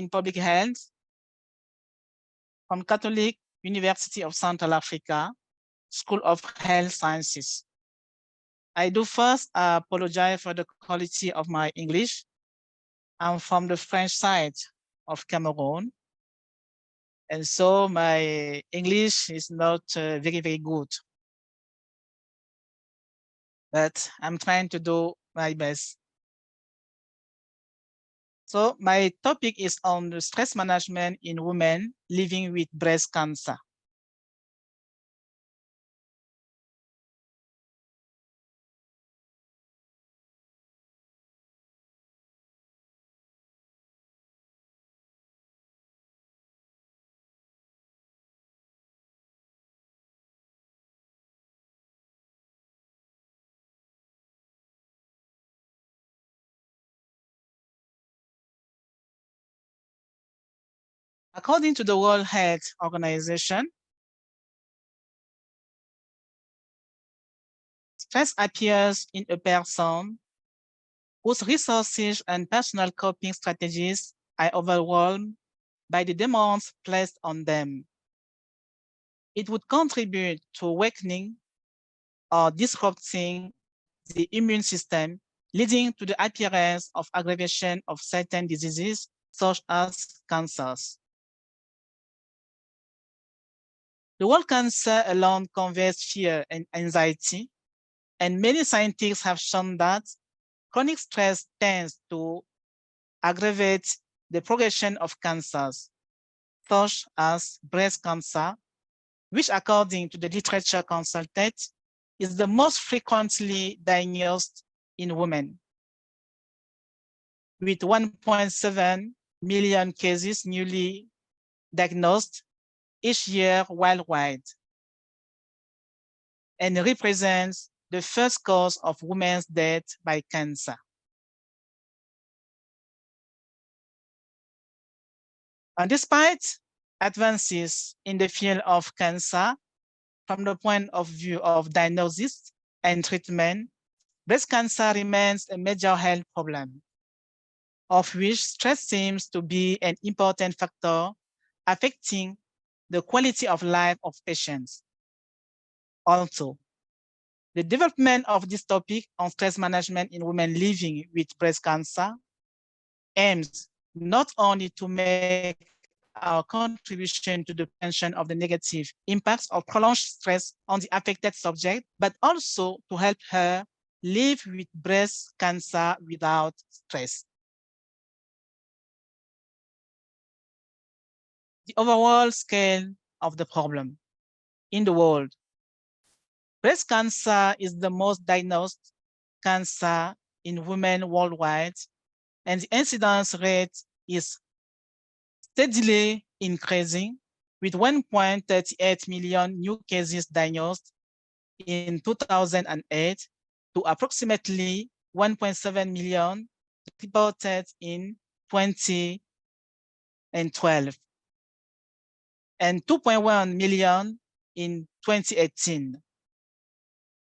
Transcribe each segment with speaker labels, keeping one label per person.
Speaker 1: in public health from Catholic University of Central Africa, School of Health Sciences. I do first apologize for the quality of my English. I'm from the French side of Cameroon. And so my English is not very, very good. But I'm trying to do my best. So my topic is on the stress management in women living with breast cancer. According to the World Health Organization, stress appears in a person whose resources and personal coping strategies are overwhelmed by the demands placed on them. It would contribute to weakening or disrupting the immune system, leading to the appearance of aggravation of certain diseases, such as cancers. The word cancer alone conveys fear and anxiety, and many scientists have shown that chronic stress tends to aggravate the progression of cancers, such as breast cancer, which according to the literature consulted, is the most frequently diagnosed in women, with 1.7 million cases newly diagnosed each year worldwide, and represents the first cause of women's death by cancer. And despite advances in the field of cancer, from the point of view of diagnosis and treatment, breast cancer remains a major health problem, of which stress seems to be an important factor affecting the quality of life of patients. Also, the development of this topic on stress management in women living with breast cancer aims not only to make our contribution to the prevention of the negative impacts of prolonged stress on the affected subject, but also to help her live with breast cancer without stress. The overall scale of the problem in the world. Breast cancer is the most diagnosed cancer in women worldwide, and the incidence rate is steadily increasing, with 1.38 million new cases diagnosed in 2008 to approximately 1.7 million reported in 2012 and 2.1 million in 2018.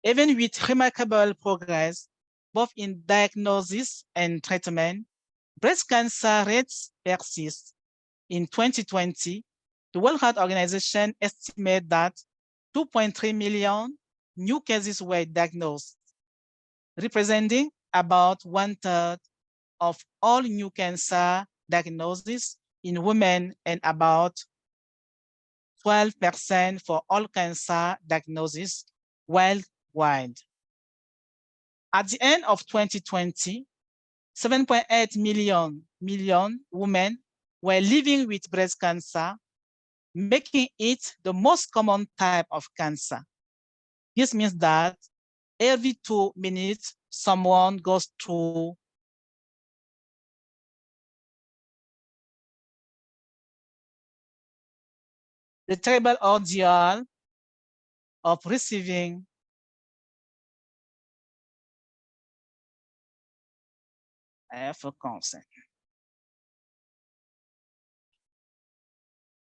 Speaker 1: Even with remarkable progress, both in diagnosis and treatment, breast cancer rates persist. In 2020, the World Health Organization estimated that 2.3 million new cases were diagnosed, representing about 1/3 of all new cancer diagnoses in women and about 12% for all cancer diagnoses worldwide. At the end of 2020, 7.8 million women were living with breast cancer, making it the most common type of cancer. This means that every 2 minutes, someone goes through the terrible ordeal of receiving consent.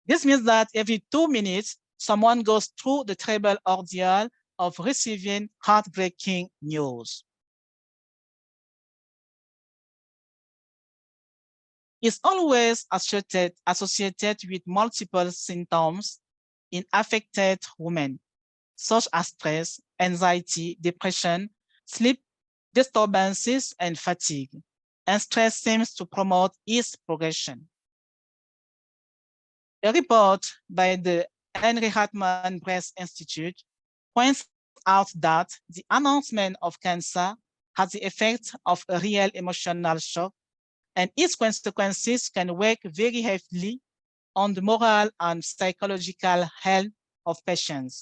Speaker 1: This means that every 2 minutes, someone goes through the terrible ordeal of receiving heartbreaking news. is always associated with multiple symptoms in affected women, such as stress, anxiety, depression, sleep disturbances, and fatigue, and stress seems to promote its progression. A report by the Henry Hartman Breast Institute points out that the announcement of cancer has the effect of a real emotional shock, and its consequences can work very heavily on the moral and psychological health of patients,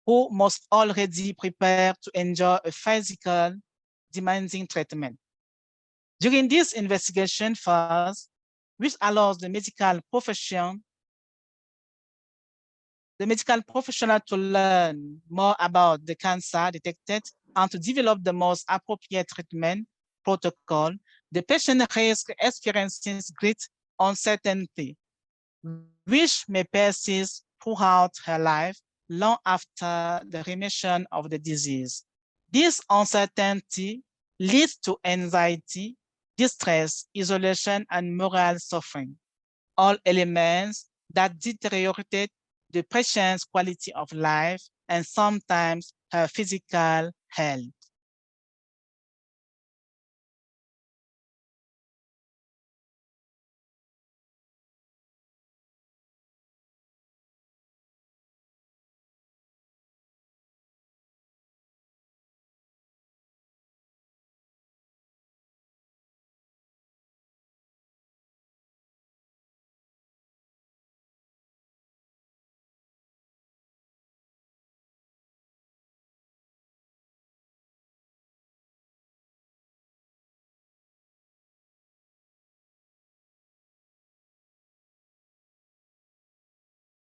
Speaker 1: who must already prepare to enjoy a physical, demanding treatment. During this investigation phase, which allows the medical professional to learn more about the cancer detected and to develop the most appropriate treatment protocol, the patient risk experiences great uncertainty, which may persist throughout her life long after the remission of the disease. This uncertainty leads to anxiety, distress, isolation, and moral suffering, all elements that deteriorate the patient's quality of life and sometimes her physical health.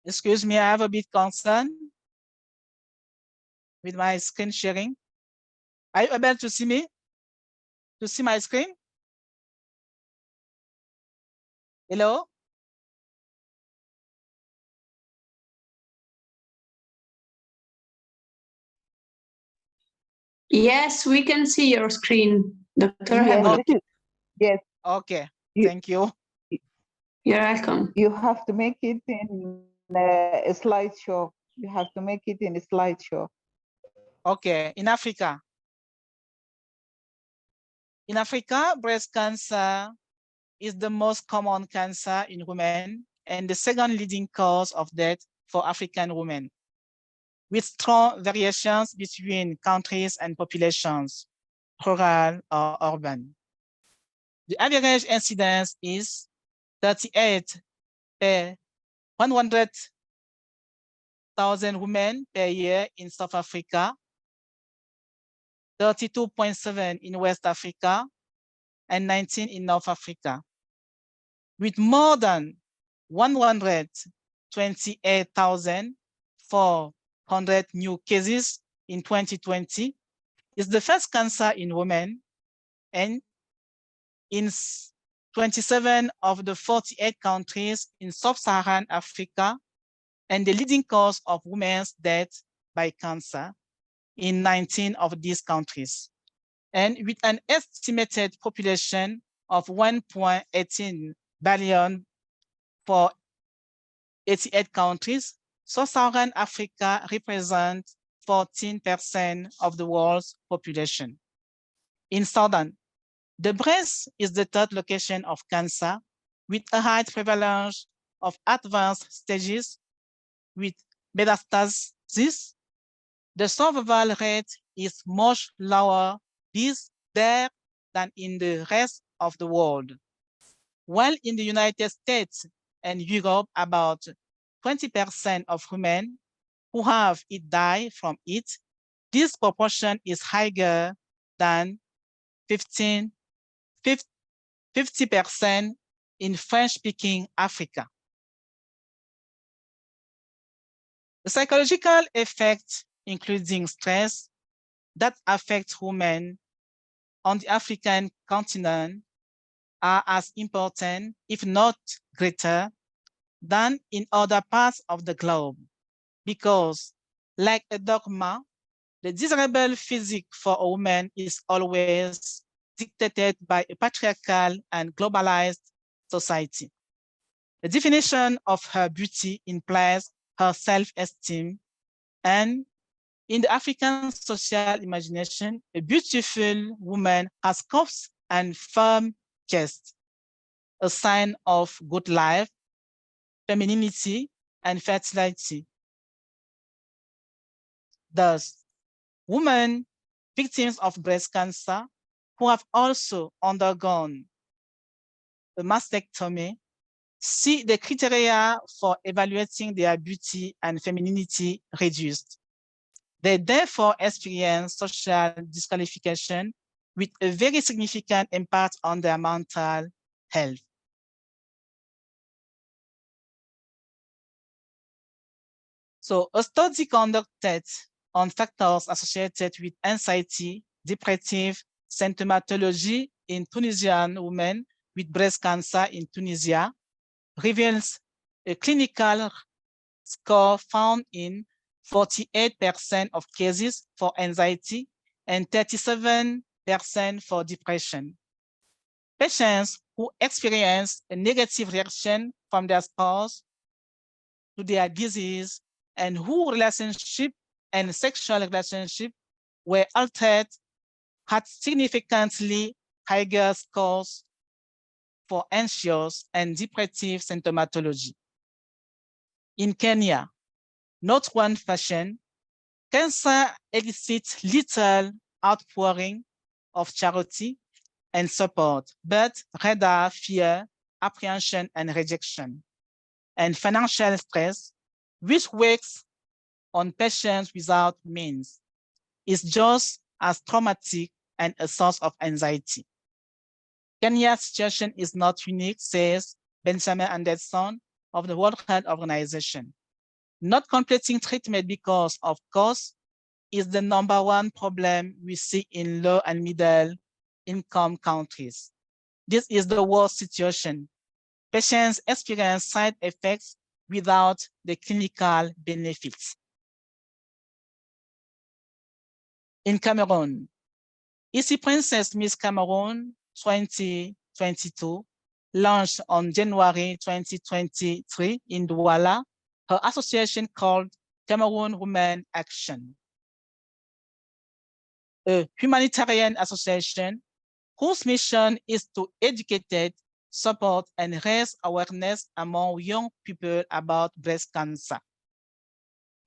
Speaker 1: Excuse me, I have a bit concern with my screen sharing. Are you able to see me? To see my screen? Hello?
Speaker 2: Yes, we can see your screen, Dr. Heaven.
Speaker 1: Okay.
Speaker 3: Yes.
Speaker 1: Okay, thank you.
Speaker 2: You're welcome.
Speaker 3: You have to make it in a slideshow. You have to make it in a slideshow.
Speaker 1: Okay, in Africa. In Africa, breast cancer is the most common cancer in women and the second leading cause of death for African women, with strong variations between countries and populations, rural or urban. The average incidence is 38 per 100,000 women per year in South Africa, 32.7 in West Africa, and 19 in North Africa, with more than 128,400 new cases in 2020. Is the first cancer in women, and in 27 of the 48 countries in sub-Saharan Africa, and the leading cause of women's death by cancer in 19 of these countries. And with an estimated population of 1.18 billion for 88 countries, sub-Saharan Africa represents 14% of the world's population. In Sudan, the breast is the third location of cancer, with a high prevalence of advanced stages with metastasis. The survival rate is much lower there than in the rest of the world. While in the United States and Europe, about 20% of women who have it die from it, this proportion is higher than 50% in French-speaking Africa. The psychological effects, including stress, that affect women on the African continent are as important, if not greater, than in other parts of the globe, because, like a dogma, the desirable physique for a woman is always dictated by a patriarchal and globalized society. The definition of her beauty implies her self-esteem, and in the African social imagination, a beautiful woman has curves and firm chest, a sign of good life, femininity, and fertility. Thus, women victims of breast cancer who have also undergone a mastectomy see the criteria for evaluating their beauty and femininity reduced. They therefore experience social disqualification with a very significant impact on their mental health. So a study conducted on factors associated with anxiety, depressive symptomatology in Tunisian women with breast cancer in Tunisia reveals a clinical score found in 48% of cases for anxiety and 37% for depression. Patients who experience a negative reaction from their spouse to their disease and whose relationship and sexual relationship were altered had significantly higher scores for anxious and depressive symptomatology. In Kenya, not one fashion, cancer elicits little outpouring of charity and support, but rather fear, apprehension, and rejection, and financial stress, which weighs on patients without means, is just as traumatic and a source of anxiety. Kenya's situation is not unique, says Benjamin Anderson of the World Health Organization. Not completing treatment because of cost is the #1 problem we see in low and middle income countries. This is the worst situation. Patients experience side effects without the clinical benefits. In Cameroon, Easy Princess Miss Cameroon 2022 launched on January 2023 in Douala, her association called Cameroon Women Action, a humanitarian association whose mission is to educate, support, and raise awareness among young people about breast cancer.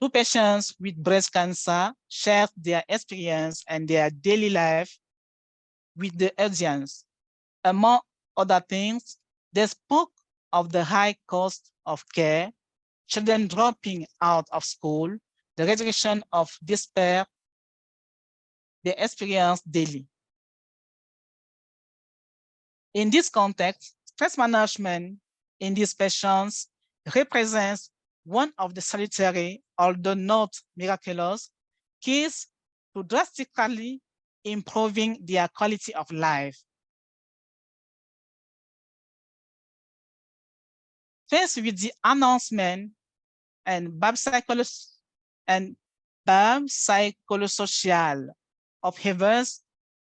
Speaker 1: Two patients with breast cancer shared their experience and their daily life with the audience. Among other things, they spoke of the high cost of care, children dropping out of school, the rejection of despair they experience daily. In this context, stress management in these patients represents one of the salutary, although not miraculous, keys to drastically improving their quality of life. Faced with the announcement and psychosocial upheavals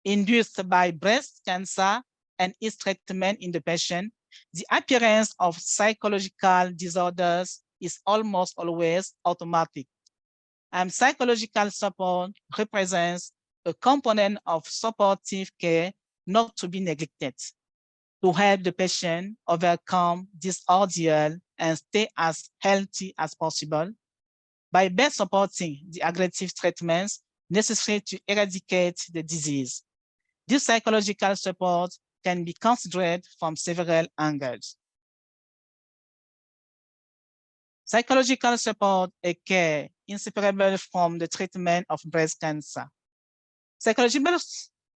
Speaker 1: induced by breast cancer and its treatment in the patient, the appearance of psychological disorders is almost always automatic. And psychological support represents a component of supportive care not to be neglected, to help the patient overcome this ordeal and stay as healthy as possible by best supporting the aggressive treatments necessary to eradicate the disease. This psychological support can be considered from several angles. Psychological support is care inseparable from the treatment of breast cancer. Psychological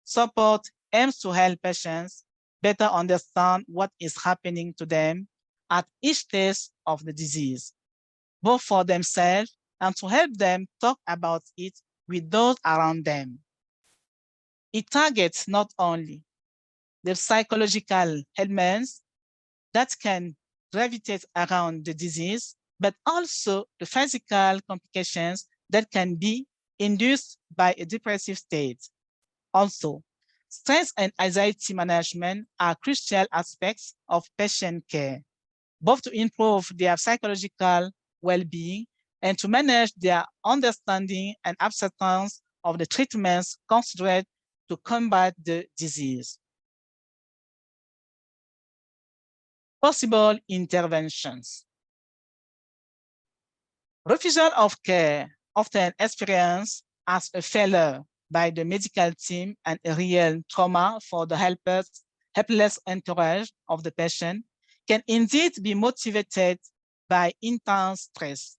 Speaker 1: support aims to help patients better understand what is happening to them at each stage of the disease, both for themselves and to help them talk about it with those around them. It targets not only the psychological elements that can gravitate around the disease, but also the physical complications that can be induced by a depressive state. Also, Stress and anxiety management are crucial aspects of patient care, both to improve their psychological well-being and to manage their understanding and acceptance of the treatments considered to combat the disease. Possible interventions. Refusal of care, often experienced as a failure by the medical team and a real trauma for the helpless entourage of the patient, can indeed be motivated by intense stress,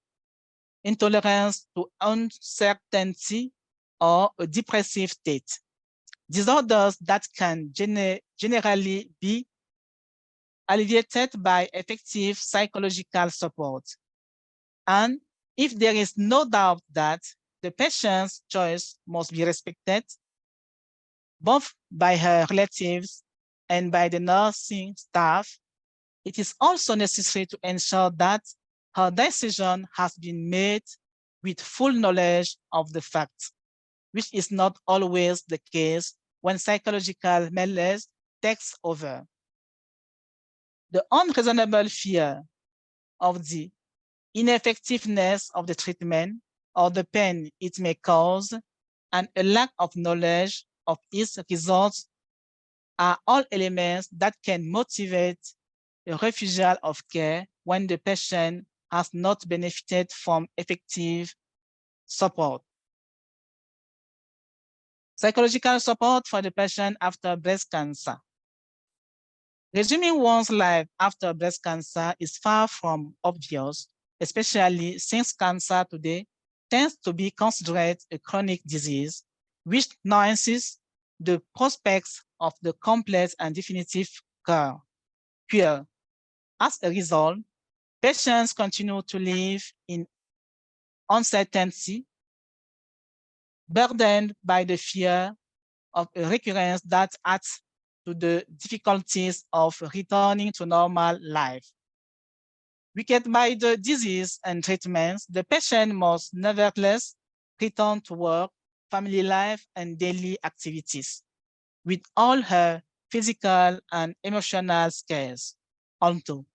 Speaker 1: intolerance to uncertainty, or a depressive state. Disorders that can generally be alleviated by effective psychological support. And if there is no doubt that the patient's choice must be respected, both by her relatives and by the nursing staff, it is also necessary to ensure that her decision has been made with full knowledge of the facts, which is not always the case when psychological malaise takes over. The unreasonable fear of the ineffectiveness of the treatment or the pain it may cause, and a lack of knowledge of its results are all elements that can motivate a refusal of care when the patient has not benefited from effective support. Psychological support for the patient after breast cancer. Resuming one's life after breast cancer is far from obvious, especially since cancer today tends to be considered a chronic disease, which nuances the prospects of the complete and definitive cure. As a result, patients continue to live in uncertainty, burdened by the fear of a recurrence that adds to the difficulties of returning to normal life. Weakened by the disease and treatments, the patient must nevertheless return to work, family life, and daily activities with all her physical and emotional skills. Although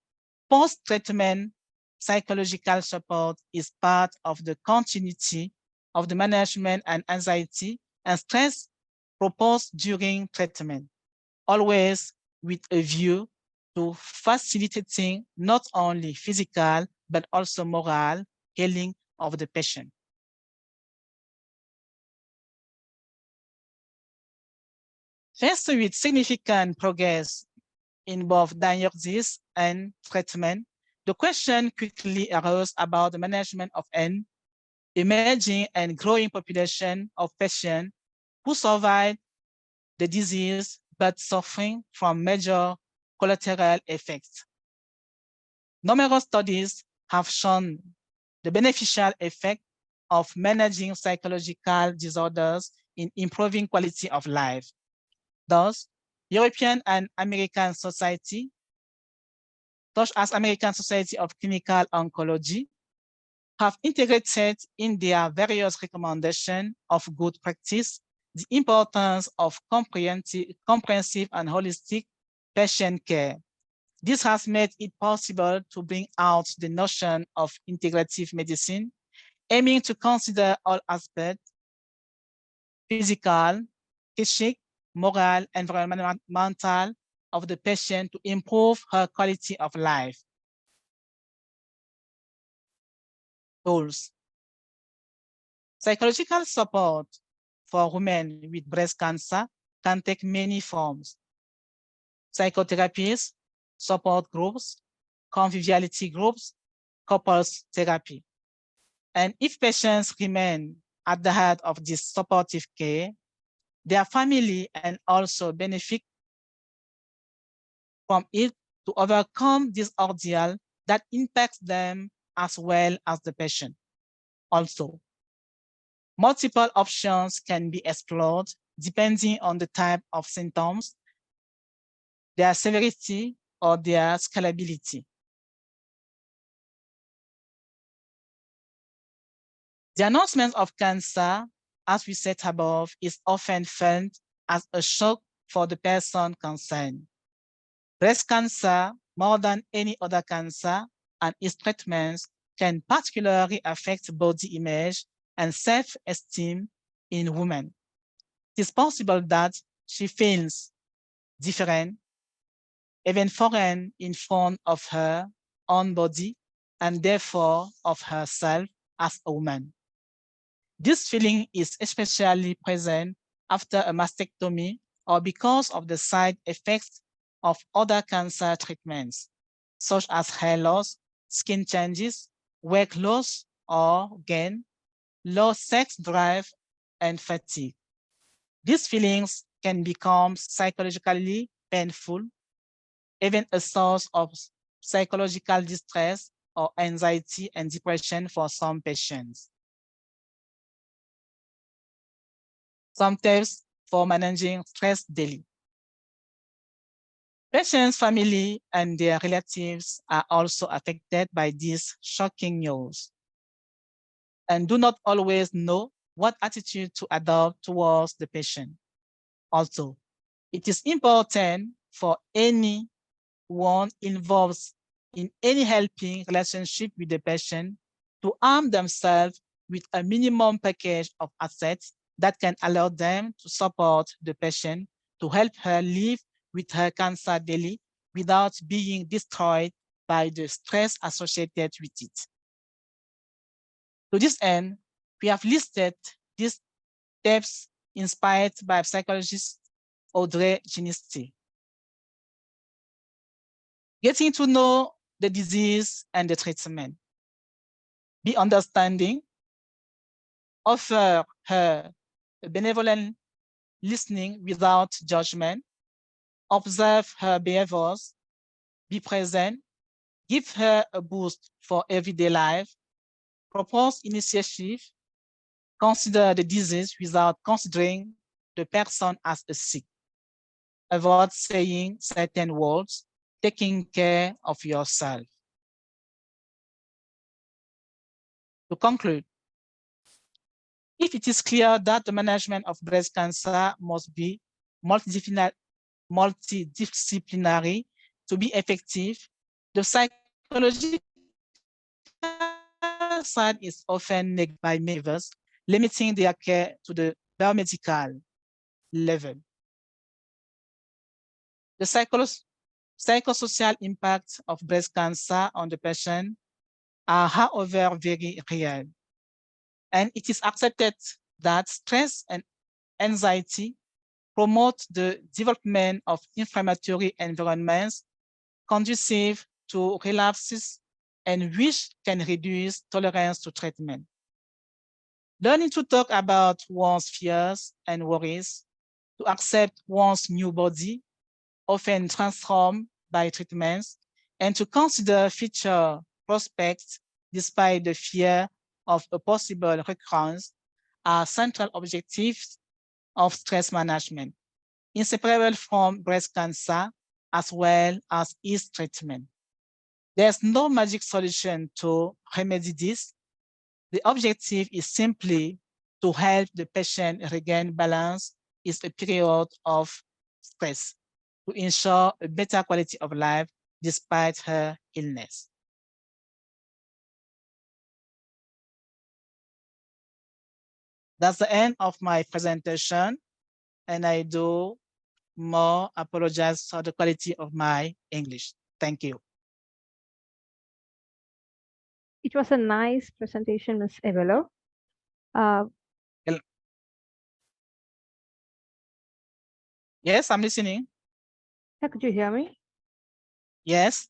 Speaker 1: post-treatment psychological support is part of the continuity of the management and anxiety and stress proposed during treatment, always with a view to facilitating not only physical, but also moral healing of the patient. Faced with significant progress in both diagnosis and treatment, the question quickly arose about the management of an emerging and growing population of patients who survived the disease but suffering from major collateral effects. Numerous studies have shown the beneficial effect of managing psychological disorders in improving quality of life. Thus, European and American society, such as American Society of Clinical Oncology, have integrated in their various recommendations of good practice the importance of comprehensive and holistic patient care. This has made it possible to bring out the notion of integrative medicine, aiming to consider all aspects, physical, psychic, moral, environmental of the patient to improve her quality of life. Goals. Psychological support for women with breast cancer can take many forms. Psychotherapies, support groups, conviviality groups, couples therapy. And if patients remain at the heart of this supportive care, their family and also benefit from it to overcome this ordeal that impacts them as well as the patient. Also, multiple options can be explored depending on the type of symptoms, their severity, or their scalability. The announcement of cancer, as we said above, is often felt as a shock for the person concerned. Breast cancer, more than any other cancer, and its treatments can particularly affect body image and self-esteem in women. It is possible that she feels different, even foreign in front of her own body, and therefore of herself as a woman. This feeling is especially present after a mastectomy or because of the side effects of other cancer treatments, such as hair loss, skin changes, weight loss or gain, low sex drive, and fatigue. These feelings can become psychologically painful, even a source of psychological distress or anxiety and depression for some patients. Some tips for managing stress daily. Patients' family and their relatives are also affected by this shocking news and do not always know what attitude to adopt towards the patient. Also, it is important for anyone involved in any helping relationship with the patient to arm themselves with a minimum package of assets that can allow them to support the patient to help her live with her cancer daily without being destroyed by the stress associated with it. To this end, we have listed these steps inspired by psychologist Audrey Ginisty. Getting to know the disease and the treatment. Be understanding. Offer her a benevolent listening without judgment. Observe her behaviors. Be present. Give her a boost for everyday life. Propose initiative. Consider the disease without considering the person as a sick. Avoid saying certain words. Taking care of yourself. To conclude, if it is clear that the management of breast cancer must be multidisciplinary to be effective, the psychological side is often neglected by many of us, limiting their care to the biomedical level. The psychosocial impact of breast cancer on the patient are, however, very real. And it is accepted that stress and anxiety promote the development of inflammatory environments conducive to relapses and which can reduce tolerance to treatment. Learning to talk about one's fears and worries, to accept one's new body, often transformed by treatments, and to consider future prospects despite the fear of a possible recurrence are central objectives of stress management, inseparable from breast cancer as well as its treatment. There's no magic solution to remedy this. The objective is simply to help the patient regain balance in a period of stress to ensure a better quality of life despite her illness. That's the end of my presentation, and I do more apologize for the quality of my English. Thank you.
Speaker 4: It was a nice presentation, Ms. EBOLO.
Speaker 1: Yes, I'm listening.
Speaker 4: Could you hear me?
Speaker 1: Yes.